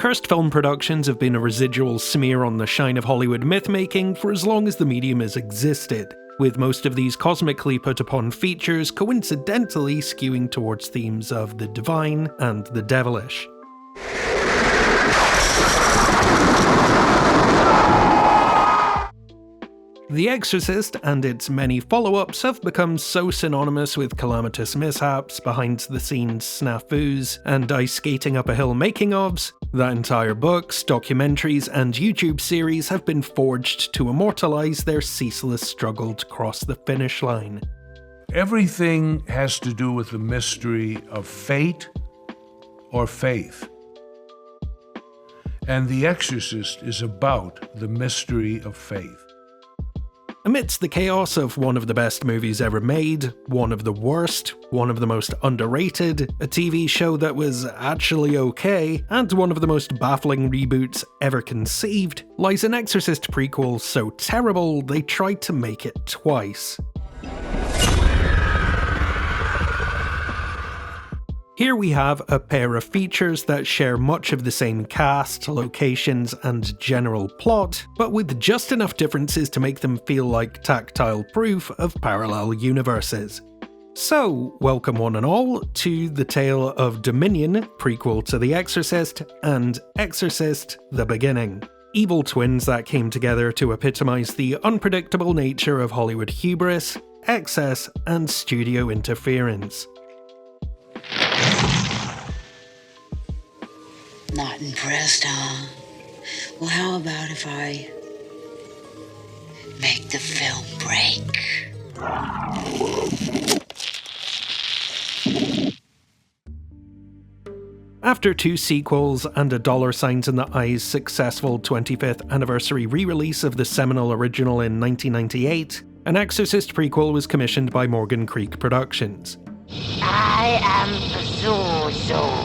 Cursed film productions have been a residual smear on the shine of Hollywood myth-making for as long as the medium has existed, with most of these cosmically put-upon features coincidentally skewing towards themes of the divine and the devilish. The Exorcist and its many follow-ups have become so synonymous with calamitous mishaps, behind-the-scenes snafus, and ice skating up a hill making-ofs, that entire books, documentaries, and YouTube series have been forged to immortalize their ceaseless struggle to cross the finish line. Everything has to do with the mystery of fate or faith. And The Exorcist is about the mystery of faith. Amidst the chaos of one of the best movies ever made, one of the worst, one of the most underrated, a TV show that was actually okay, and one of the most baffling reboots ever conceived, lies an Exorcist prequel so terrible they tried to make it twice. Here we have a pair of features that share much of the same cast, locations, and general plot, but with just enough differences to make them feel like tactile proof of parallel universes. So, welcome one and all to the tale of Dominion, prequel to The Exorcist, and Exorcist: The Beginning. Evil twins that came together to epitomize the unpredictable nature of Hollywood hubris, excess, and studio interference. Not impressed, huh? Well, how about if I make the film break? After 2 sequels and a dollar signs in the eyes successful 25th anniversary re-release of the seminal original in 1998, an Exorcist prequel was commissioned by Morgan Creek Productions. I am Zuzu.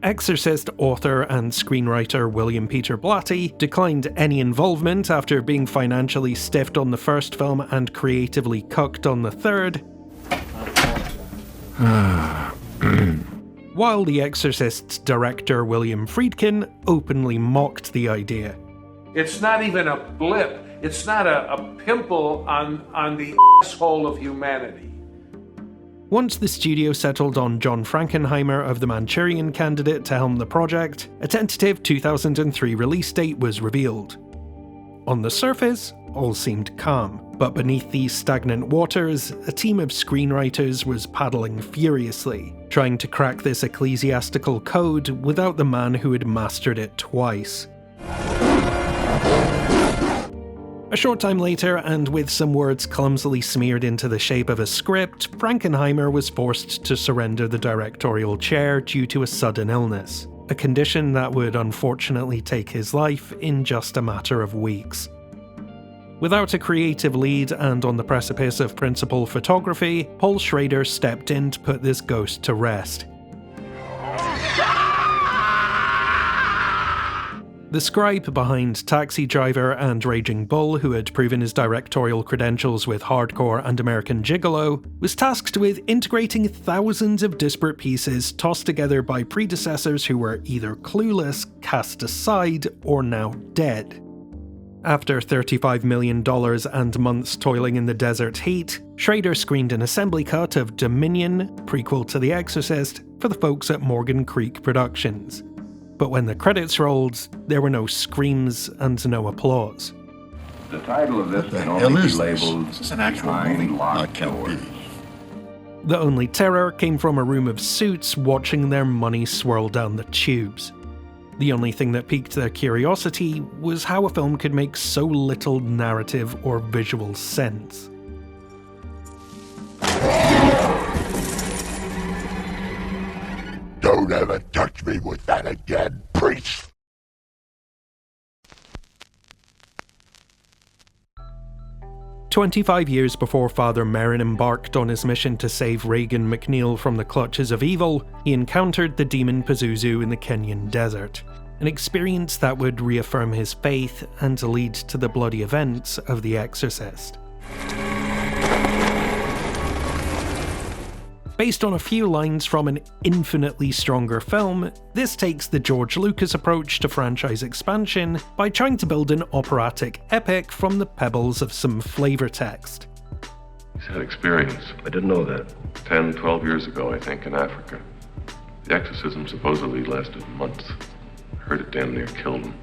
Exorcist author and screenwriter William Peter Blatty declined any involvement after being financially stiffed on the first film and creatively cucked on the third. While The Exorcist's director William Friedkin openly mocked the idea. It's not even a blip. It's not a pimple on the asshole of humanity. Once the studio settled on John Frankenheimer of The Manchurian Candidate to helm the project, a tentative 2003 release date was revealed. On the surface, all seemed calm, but beneath these stagnant waters, a team of screenwriters was paddling furiously, trying to crack this ecclesiastical code without the man who had mastered it twice. A short time later, and with some words clumsily smeared into the shape of a script, Frankenheimer was forced to surrender the directorial chair due to a sudden illness, a condition that would unfortunately take his life in just a matter of weeks. Without a creative lead and on the precipice of principal photography, Paul Schrader stepped in to put this ghost to rest. The scribe behind Taxi Driver and Raging Bull, who had proven his directorial credentials with Hardcore and American Gigolo, was tasked with integrating thousands of disparate pieces tossed together by predecessors who were either clueless, cast aside, or now dead. After $35 million and months toiling in the desert heat, Schrader screened an assembly cut of Dominion, prequel to The Exorcist, for the folks at Morgan Creek Productions. But when the credits rolled, there were no screams and no applause. The title of this can only be labeled It's an actual movie. Locked Can't Doors. be. The only terror came from a room of suits watching their money swirl down the tubes. The only thing that piqued their curiosity was how a film could make so little narrative or visual sense. Don't ever touch me with that again, priest! "25 years before Father Merrin embarked on his mission to save Reagan McNeil from the clutches of evil, he encountered the demon Pazuzu in the Kenyan desert, an experience that would reaffirm his faith and lead to the bloody events of The Exorcist. Based on a few lines from an infinitely stronger film, this takes the George Lucas approach to franchise expansion by trying to build an operatic epic from the pebbles of some flavor text. He's had experience. I didn't know that. 10, 12 years ago, I think, in Africa. The exorcism supposedly lasted months. I heard it damn near killed him.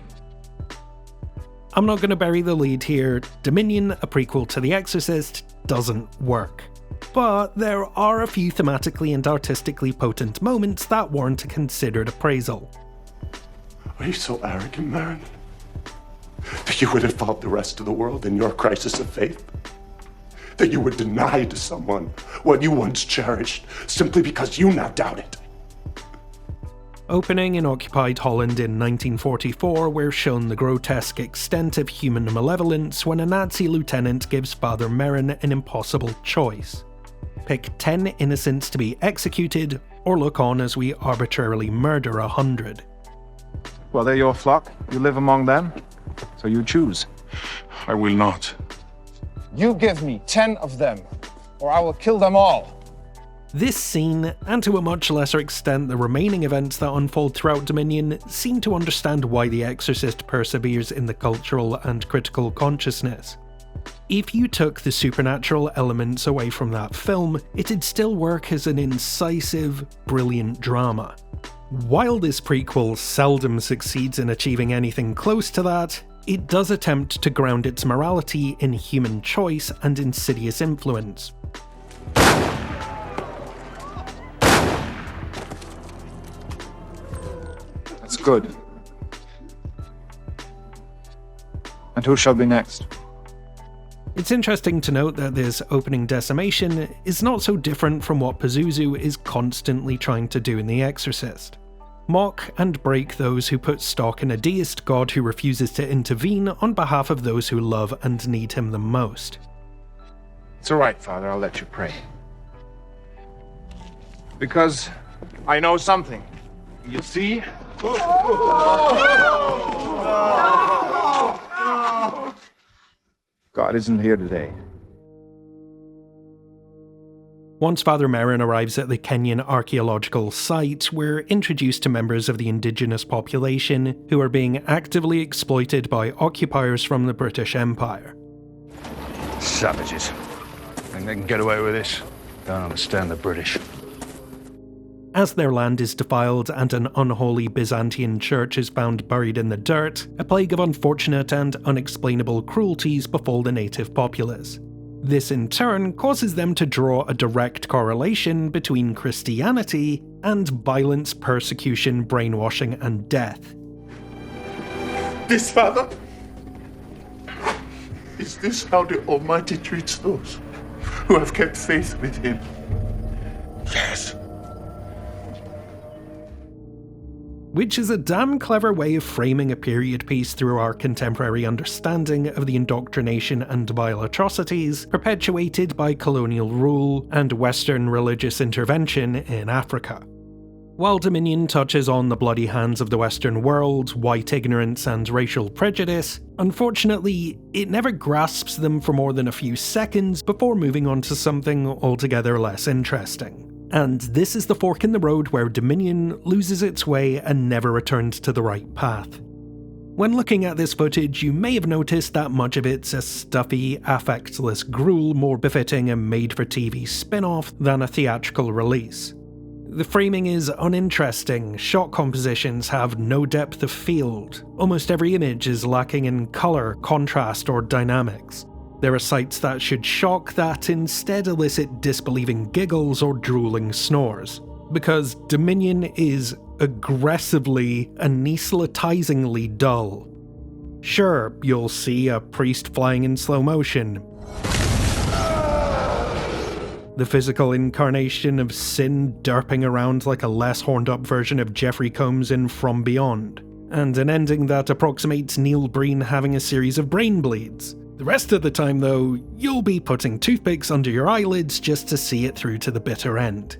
I'm not going to bury the lead here. Dominion, a prequel to The Exorcist, doesn't work. But there are a few thematically and artistically potent moments that warrant a considered appraisal. Are you so arrogant, Marin? That you would involve the rest of the world in your crisis of faith? That you would deny to someone what you once cherished simply because you now doubt it? Opening in occupied Holland in 1944, we're shown the grotesque extent of human malevolence when a Nazi lieutenant gives Father Merrin an impossible choice. Pick 10 innocents to be executed, or look on as we arbitrarily murder 100. Well, they're your flock. You live among them, so you choose. I will not. You give me 10 of them, or I will kill them all. This scene, and to a much lesser extent the remaining events that unfold throughout Dominion, seem to understand why The Exorcist perseveres in the cultural and critical consciousness. If you took the supernatural elements away from that film, it'd still work as an incisive, brilliant drama. While this prequel seldom succeeds in achieving anything close to that, it does attempt to ground its morality in human choice and insidious influence. That's good. And who shall be next? It's interesting to note that this opening decimation is not so different from what Pazuzu is constantly trying to do in The Exorcist. Mock and break those who put stock in a deist god who refuses to intervene on behalf of those who love and need him the most. It's all right, Father, I'll let you pray. Because I know something. You see? God isn't here today. Once Father Merrin arrives at the Kenyan archaeological site, we're introduced to members of the indigenous population who are being actively exploited by occupiers from the British Empire. Savages. Think they can get away with this? Don't understand the British. As their land is defiled and an unholy Byzantine church is found buried in the dirt, a plague of unfortunate and unexplainable cruelties befall the native populace. This in turn causes them to draw a direct correlation between Christianity and violence, persecution, brainwashing, and death. This, Father? Is this how the Almighty treats those who have kept faith with Him? Yes. Which is a damn clever way of framing a period piece through our contemporary understanding of the indoctrination and vile atrocities perpetuated by colonial rule and Western religious intervention in Africa. While Dominion touches on the bloody hands of the Western world, white ignorance and racial prejudice, unfortunately, it never grasps them for more than a few seconds before moving on to something altogether less interesting. And this is the fork in the road where Dominion loses its way and never returns to the right path. When looking at this footage, you may have noticed that much of it's a stuffy, affectless gruel more befitting a made-for-TV spin-off than a theatrical release. The framing is uninteresting, shot compositions have no depth of field, almost every image is lacking in colour, contrast, or dynamics. There are sights that should shock that instead elicit disbelieving giggles or drooling snores, because Dominion is aggressively, anaesthetisingly dull. Sure, you'll see a priest flying in slow motion, the physical incarnation of sin derping around like a less horned up version of Jeffrey Combs in From Beyond, and an ending that approximates Neil Breen having a series of brain bleeds. The rest of the time, though, you'll be putting toothpicks under your eyelids just to see it through to the bitter end.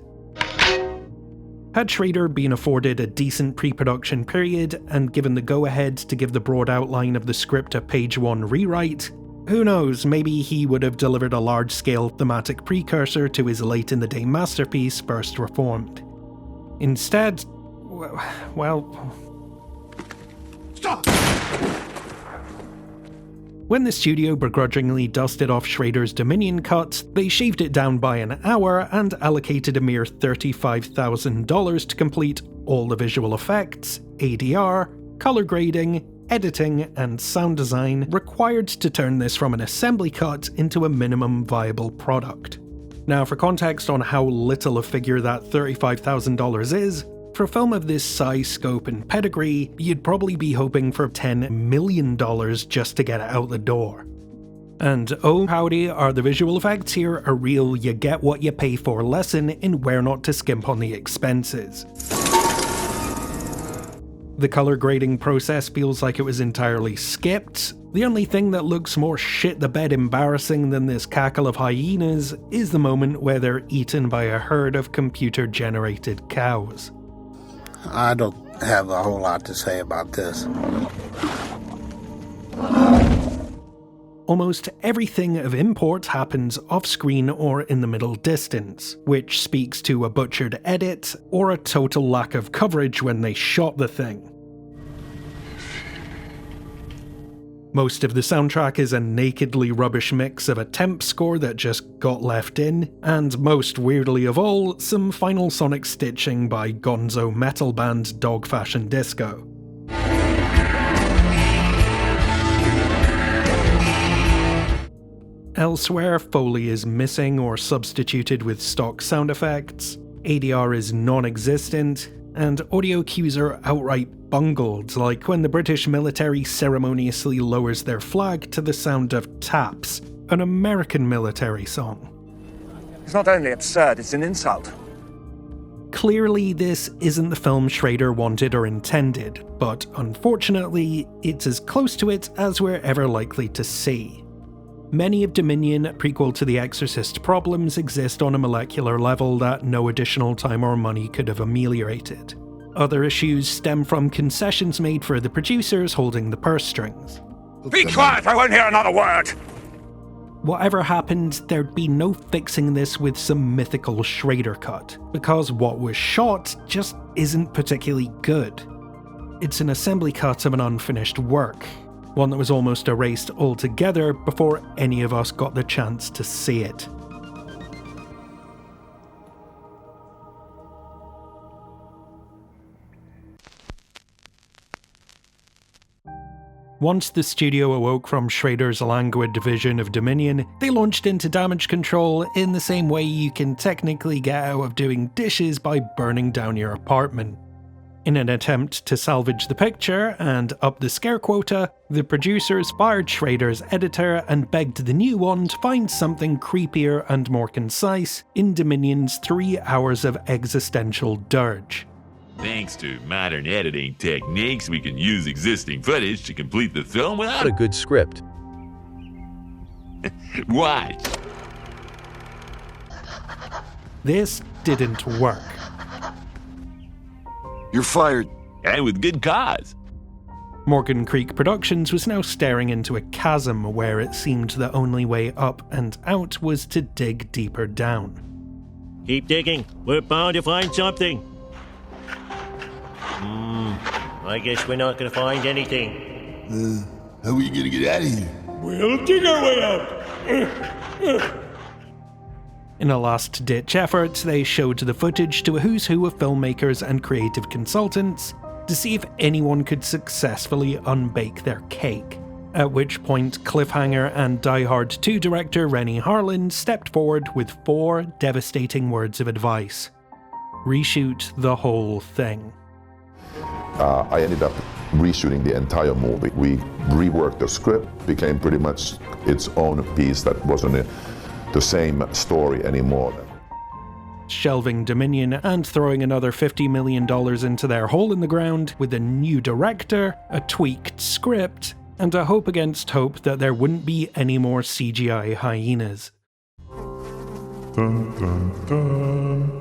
Had Schrader been afforded a decent pre-production period and given the go-ahead to give the broad outline of the script a page 1 rewrite, Who knows, maybe he would have delivered a large-scale thematic precursor to his late-in-the-day masterpiece, First Reformed. Instead, well... Stop! When the studio begrudgingly dusted off Schrader's Dominion cut, they shaved it down by an hour and allocated a mere $35,000 to complete all the visual effects, ADR, color grading, editing, and sound design required to turn this from an assembly cut into a minimum viable product. Now, for context on how little a figure that $35,000 is, for a film of this size, scope, and pedigree, you'd probably be hoping for $10 million just to get it out the door. And oh howdy, are the visual effects here a real you get what you pay for lesson in where not to skimp on the expenses. The color grading process feels like it was entirely skipped. The only thing that looks more shit-the-bed embarrassing than this cackle of hyenas is the moment where they're eaten by a herd of computer-generated cows. I don't have a whole lot to say about this. Almost everything of import happens off-screen or in the middle distance, which speaks to a butchered edit or a total lack of coverage when they shot the thing. Most of the soundtrack is a nakedly rubbish mix of a temp score that just got left in, and most weirdly of all, some final sonic stitching by gonzo metal band Dog Fashion Disco. Elsewhere, Foley is missing or substituted with stock sound effects, ADR is non-existent, and audio cues are outright bungled, like when the British military ceremoniously lowers their flag to the sound of taps, an American military song. It's not only absurd, it's an insult. Clearly, this isn't the film Schrader wanted or intended, but unfortunately, it's as close to it as we're ever likely to see. Many of Dominion, prequel to the Exorcist problems, exist on a molecular level that no additional time or money could have ameliorated. Other issues stem from concessions made for the producers holding the purse strings. Be quiet, I won't hear another word! Whatever happened, there'd be no fixing this with some mythical Schrader cut, because what was shot just isn't particularly good. It's an assembly cut of an unfinished work, one that was almost erased altogether before any of us got the chance to see it. Once the studio awoke from Schrader's languid vision of Dominion, they launched into damage control in the same way you can technically get out of doing dishes by burning down your apartment. In an attempt to salvage the picture and up the scare quota, the producers fired Schrader's editor and begged the new one to find something creepier and more concise in Dominion's 3 hours of existential dirge. Thanks to modern editing techniques, we can use existing footage to complete the film without a good script. Watch. This didn't work. You're fired. And with good cause. Morgan Creek Productions was now staring into a chasm where it seemed the only way up and out was to dig deeper down. Keep digging. We're bound to find something. I guess we're not gonna find anything. How are we gonna get out of here? We'll dig our way out. In a last-ditch effort, they showed the footage to a who's who of filmmakers and creative consultants to see if anyone could successfully unbake their cake. At which point, Cliffhanger and Die Hard 2 director Rennie Harlin stepped forward with 4 devastating words of advice. Reshoot the whole thing. I ended up reshooting the entire movie. We reworked the script, became pretty much its own piece that wasn't the same story anymore. Shelving Dominion and throwing another $50 million into their hole in the ground with a new director, a tweaked script, and a hope against hope that there wouldn't be any more CGI hyenas. Dun, dun, dun.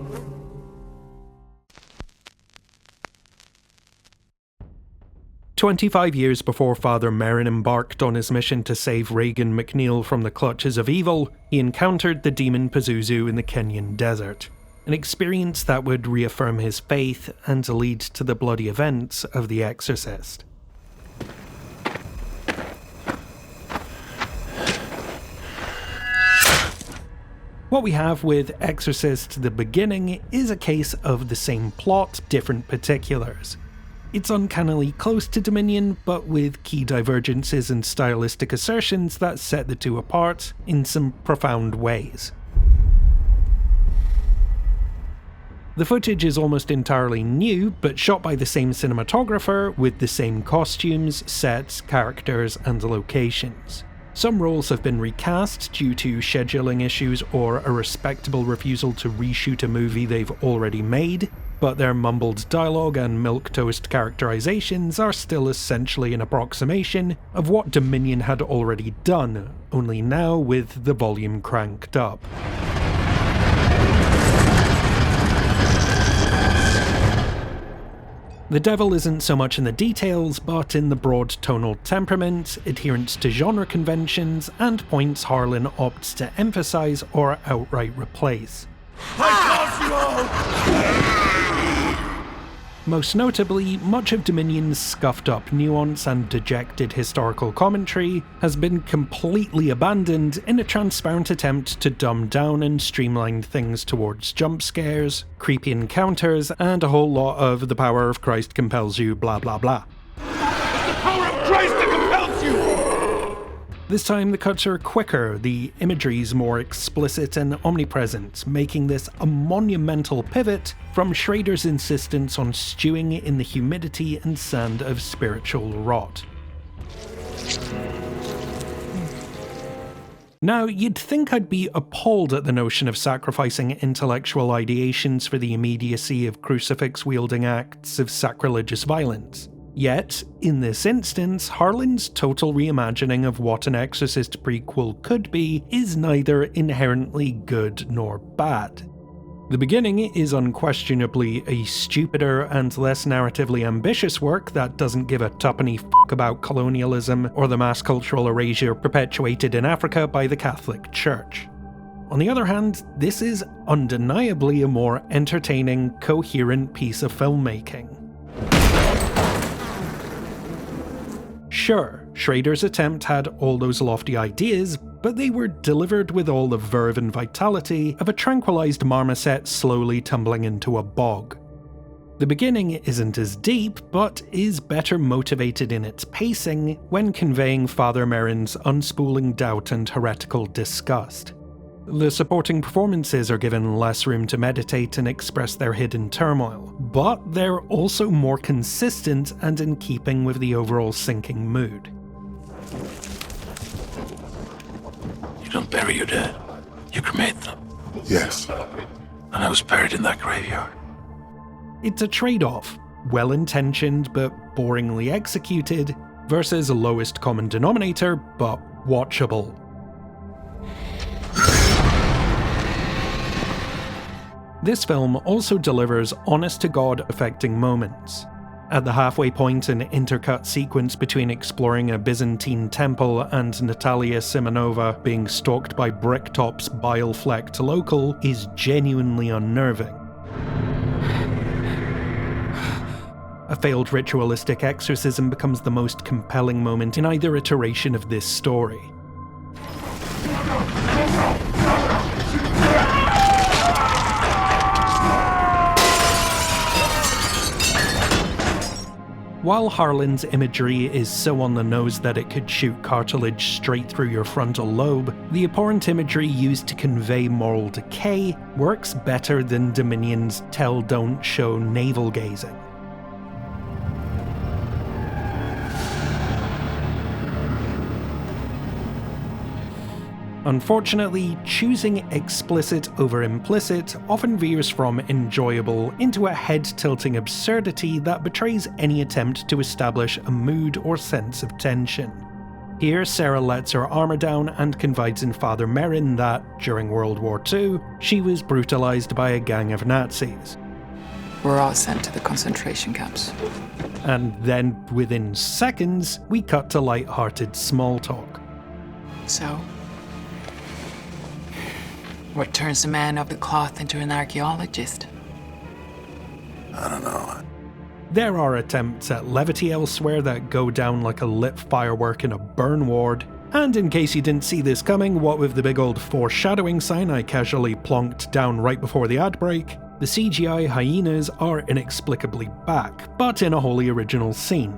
25 years before Father Merrin embarked on his mission to save Reagan McNeil from the clutches of evil, he encountered the demon Pazuzu in the Kenyan desert, an experience that would reaffirm his faith and lead to the bloody events of The Exorcist. What we have with Exorcist The Beginning is a case of the same plot, different particulars. It's uncannily close to Dominion, but with key divergences and stylistic assertions that set the two apart in some profound ways. The footage is almost entirely new, but shot by the same cinematographer with the same costumes, sets, characters, and locations. Some roles have been recast due to scheduling issues or a respectable refusal to reshoot a movie they've already made, but their mumbled dialogue and milquetoast characterizations are still essentially an approximation of what Dominion had already done, only now with the volume cranked up. The devil isn't so much in the details, but in the broad tonal temperament, adherence to genre conventions, and points Harlan opts to emphasize or outright replace. Most notably, much of Dominion's scuffed-up nuance and dejected historical commentary has been completely abandoned in a transparent attempt to dumb down and streamline things towards jump scares, creepy encounters, and a whole lot of the power of Christ compels you blah blah blah. The power of Christ that compels you! This time the cuts are quicker, the imagery's more explicit and omnipresent, making this a monumental pivot from Schrader's insistence on stewing in the humidity and sand of spiritual rot. Now, you'd think I'd be appalled at the notion of sacrificing intellectual ideations for the immediacy of crucifix-wielding acts of sacrilegious violence. Yet, in this instance, Harlan's total reimagining of what an Exorcist prequel could be is neither inherently good nor bad. The Beginning is unquestionably a stupider and less narratively ambitious work that doesn't give a tuppenny fuck about colonialism or the mass cultural erasure perpetuated in Africa by the Catholic Church. On the other hand, this is undeniably a more entertaining, coherent piece of filmmaking. Sure, Schrader's attempt had all those lofty ideas, but they were delivered with all the verve and vitality of a tranquilized marmoset slowly tumbling into a bog. The Beginning isn't as deep, but is better motivated in its pacing when conveying Father Merrin's unspooling doubt and heretical disgust. The supporting performances are given less room to meditate and express their hidden turmoil, but they're also more consistent and in keeping with the overall sinking mood. You don't bury your dead, you cremate them. Yes. And I was buried in that graveyard. It's a trade-off, well-intentioned but boringly executed, versus a lowest common denominator but watchable. This film also delivers honest-to-God affecting moments. At the halfway point, an intercut sequence between exploring a Byzantine temple and Natalia Simonova being stalked by Bricktop's bile-flecked local is genuinely unnerving. A failed ritualistic exorcism becomes the most compelling moment in either iteration of this story. While Harlan's imagery is so on the nose that it could shoot cartilage straight through your frontal lobe, the abhorrent imagery used to convey moral decay works better than Dominion's tell don't show navel gazing. Unfortunately, choosing explicit over implicit often veers from enjoyable into a head-tilting absurdity that betrays any attempt to establish a mood or sense of tension. Here, Sarah lets her armor down and confides in Father Merrin that, during World War II, she was brutalized by a gang of Nazis. We're all sent to the concentration camps. and then within seconds, we cut to light-hearted small talk. So, what turns a man of the cloth into an archaeologist? I don't know. There are attempts at levity elsewhere that go down like a lit firework in a burn ward. And in case you didn't see this coming, what with the big old foreshadowing sign I casually plonked down right before the ad break, the CGI hyenas are inexplicably back, but in a wholly original scene.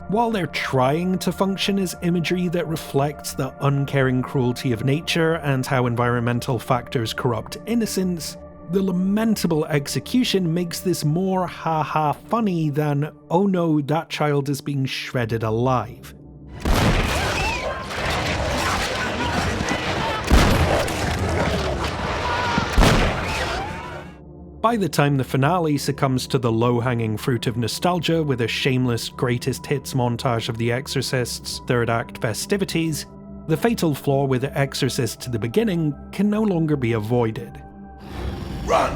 While they're trying to function as imagery that reflects the uncaring cruelty of nature and how environmental factors corrupt innocence, the lamentable execution makes this more ha-ha funny than, oh no, that child is being shredded alive. By the time the finale succumbs to the low-hanging fruit of nostalgia with a shameless greatest hits montage of The Exorcist's third act festivities, the fatal flaw with The Exorcist: The Beginning can no longer be avoided. Run!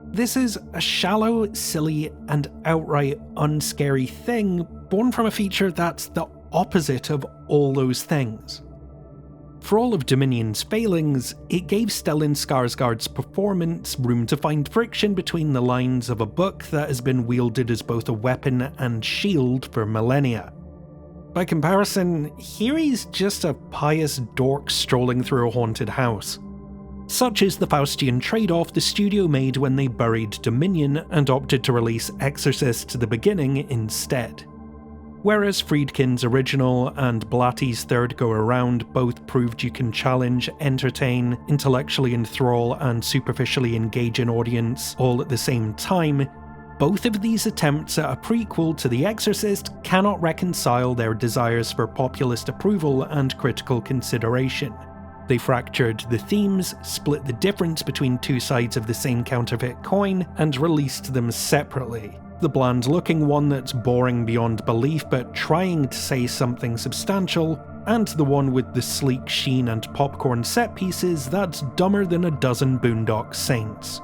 This is a shallow, silly, and outright unscary thing born from a feature that's the opposite of all those things. For all of Dominion's failings, it gave Stellan Skarsgård's performance room to find friction between the lines of a book that has been wielded as both a weapon and shield for millennia. By comparison, here he's just a pious dork strolling through a haunted house. Such is the Faustian trade-off the studio made when they buried Dominion and opted to release Exorcist: The Beginning instead. Whereas Friedkin's original and Blatty's third go-around both proved you can challenge, entertain, intellectually enthrall, and superficially engage an audience all at the same time, both of these attempts at a prequel to The Exorcist cannot reconcile their desires for populist approval and critical consideration. They fractured the themes, split the difference between two sides of the same counterfeit coin, and released them separately. The bland-looking one that's boring beyond belief but trying to say something substantial, and the one with the sleek sheen and popcorn set pieces that's dumber than a dozen Boondock Saints.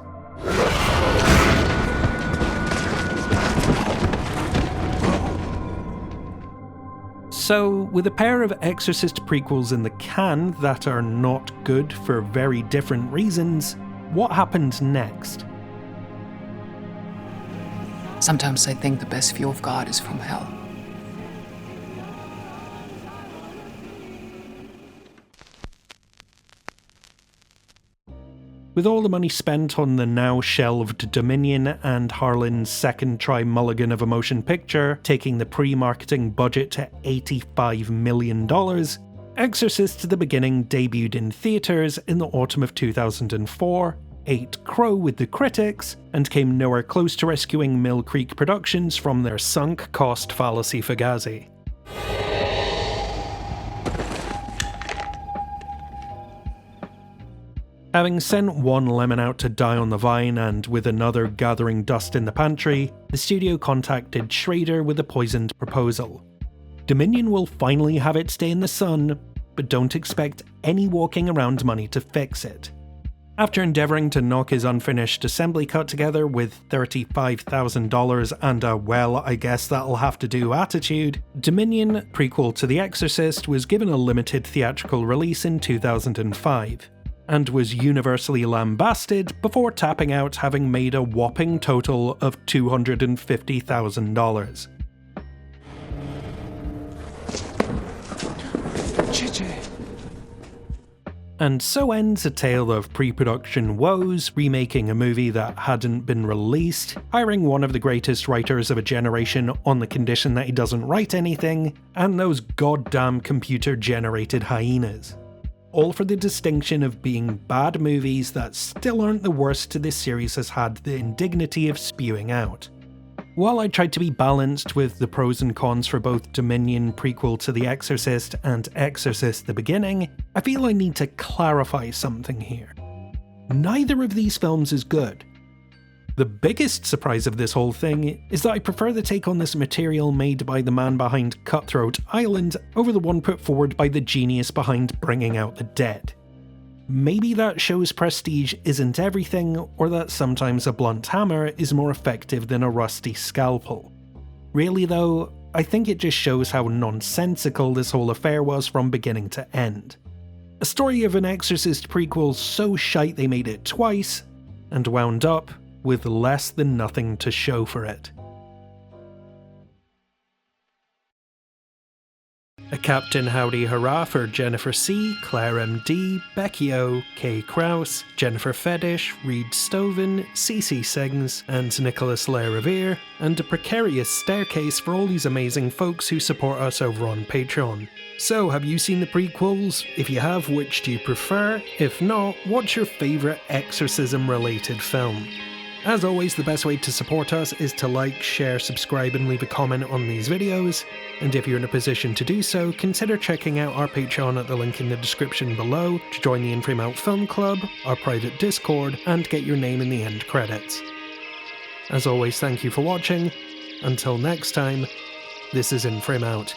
So, with a pair of Exorcist prequels in the can that are not good for very different reasons, what happened next? Sometimes I think the best view of God is from hell. With all the money spent on the now shelved Dominion and Harlan's second try mulligan of a motion picture, taking the pre-marketing budget to $85 million, Exorcist: The Beginning debuted in theaters in the autumn of 2004, ate crow with the critics, and came nowhere close to rescuing Mill Creek Productions from their sunk cost fallacy fugazi. Having sent one lemon out to die on the vine and with another gathering dust in the pantry, the studio contacted Schrader with a poisoned proposal. Dominion will finally have its day in the sun, but don't expect any walking around money to fix it. After endeavouring to knock his unfinished assembly cut together with $35,000 and a well, I guess that'll have to do attitude, Dominion, prequel to The Exorcist, was given a limited theatrical release in 2005, and was universally lambasted before tapping out having made a whopping total of $250,000. And so ends a tale of pre-production woes, remaking a movie that hadn't been released, hiring one of the greatest writers of a generation on the condition that he doesn't write anything, and those goddamn computer-generated hyenas. All for the distinction of being bad movies that still aren't the worst this series has had the indignity of spewing out. While I tried to be balanced with the pros and cons for both Dominion, prequel to The Exorcist, and Exorcist: The Beginning, I feel I need to clarify something here. Neither of these films is good, The biggest surprise of this whole thing is that I prefer the take on this material made by the man behind Cutthroat Island over the one put forward by the genius behind Bringing Out the Dead. Maybe that shows prestige isn't everything, or that sometimes a blunt hammer is more effective than a rusty scalpel. Really though, I think it just shows how nonsensical this whole affair was from beginning to end. A story of an Exorcist prequel so shite they made it twice, and wound up with less than nothing to show for it. A Captain Howdy Hurrah for Jennifer C, Claire MD, Becky O, Kay Krause, Jennifer Fetish, Reed Stoven, CC Sings, and Nicholas Le Revere, and a precarious staircase for all these amazing folks who support us over on Patreon. So, have you seen the prequels? If you have, which do you prefer? If not, what's your favourite exorcism-related film? As always, the best way to support us is to like, share, subscribe and leave a comment on these videos, and if you're in a position to do so, consider checking out our Patreon at the link in the description below to join the In Frame Out Film Club, our private Discord, and get your name in the end credits. As always, thank you for watching. Until next time, this is In Frame Out.